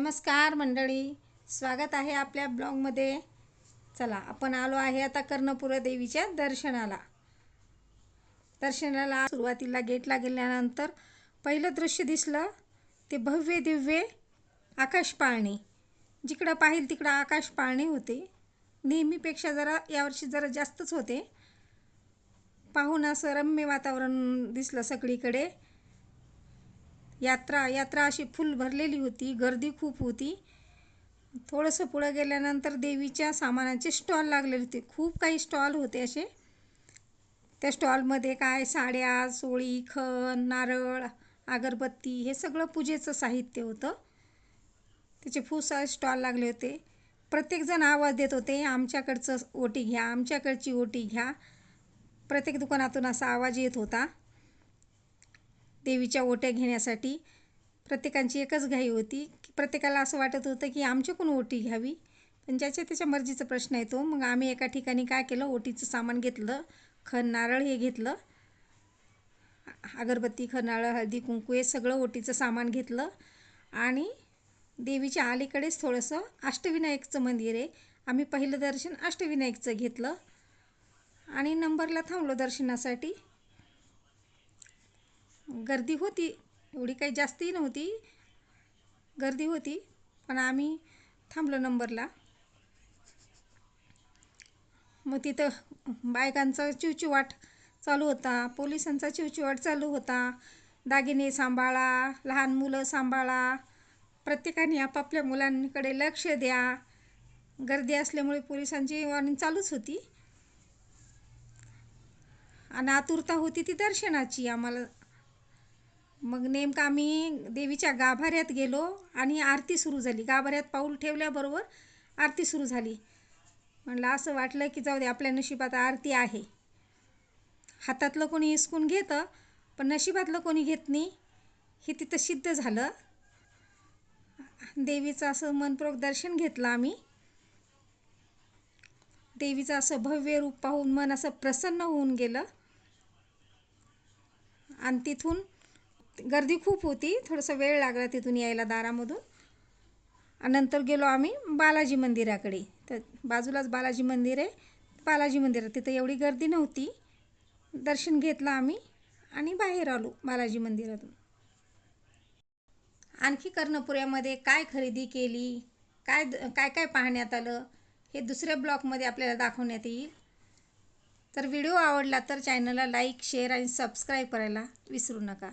नमस्कार मंडळी, स्वागत आहे आपल्या ब्लॉगमध्ये। चला, आपण आलो आहे आता कर्णपूरा देवीच्या दर्शनाला सुरुवातीला गेटला गेल्यानंतर पहिलं दृश्य दिसलं ते भव्य दिव्य आकाश पाळणे। जिकडं पाहिल तिकडं आकाश पाळणे होते। नेहमीपेक्षा यावर्षी जरा जास्तच होते। पाहून असं रम्य वातावरण दिसलं सगळीकडे। यात्रा अशी फुल भरलेली होती, गर्दी खूप होती। थोडंसं पुढे गेल्यानंतर देवीच्या सामानाचे स्टॉल लागलेले होते। खूप काही स्टॉल होते असे। त्या स्टॉलमध्ये काय साड्या, सोळी, खण, नारळ, अगरबत्ती हे सगळं पूजेचं साहित्य होतं। त्याचे खूप सारे स्टॉल लागले होते। प्रत्येकजण आवाज देत होते, आमच्याकडचं ओटी घ्या, आमच्याकडची ओटी घ्या। प्रत्येक दुकानातून असा आवाज येत होता देवीच्या ओट्या घेण्यासाठी। प्रत्येकांची एकच घाई होती की प्रत्येकाला असं वाटत होतं की आमच्याकडून ओटी घ्यावी, पण ज्याच्या त्याच्या मर्जीचा प्रश्न आहे तो। मग आम्ही एका ठिकाणी काय केलं, ओटीचं सामान घेतलं, खण, नारळ हे घेतलं, अगरबत्ती, खण, नारळ, हळदी, कुंकू हे सगळं ओटीचं सामान घेतलं। आणि देवीच्या अलीकडेच थोडंसं अष्टविनायकचं मंदिर आहे, आम्ही पहिलं दर्शन अष्टविनायकचं घेतलं आणि नंबरला थांबलो दर्शनासाठी। गर्दी होती, एवढी काही जास्तही नव्हती, गर्दी होती, पण आम्ही थांबलो नंबरला। मग तिथं बायकांचा चिवचिवाट चालू होता, पोलिसांचा चिवचिवाट चालू होता। दागिने सांभाळा, लहान मुलं सांभाळा, प्रत्येकाने आपापल्या मुलांकडे लक्ष द्या। गर्दी असल्यामुळे पोलिसांची वॉर्निंग चालूच होती आणि आतुरता होती ती दर्शनाची आम्हाला। मग नेमकं आम्ही देवीच्या गाभाऱ्यात गेलो आणि आरती सुरू झाली। गाभाऱ्यात पाऊल ठेवल्याबरोबर आरती सुरू झाली। म्हणलं असं वाटलं की जाऊ दे, आपल्या नशिबात आरती आहे। हातातलं कोणी हिसकून घेतं, पण नशिबातलं कोणी घेत नाही, हे तिथं सिद्ध झालं। देवीचं असं मनपूर्वक दर्शन घेतलं आम्ही। देवीचं असं भव्य रूप पाहून मन असं प्रसन्न होऊन गेलं। आणि तिथून गर्दी खूप होती, थोडासा वेळ लागला तिथून यायला दारामधून। आणि नंतर गेलो आम्ही बालाजी मंदिराकडे। तर बाजूलाच बालाजी मंदिर आहे, बालाजी मंदिरात तिथं एवढी गर्दी नव्हती। दर्शन घेतलं आम्ही आणि बाहेर आलो बालाजी मंदिरातून। आणखी कर्णपुऱ्यामध्ये काय खरेदी केली, काय काय पाहण्यात आलं, हे दुसऱ्या ब्लॉगमध्ये आपल्याला दाखवण्यात येईल। तर व्हिडिओ आवडला तर चॅनलला लाईक, शेअर आणि सबस्क्राईब करायला विसरू नका।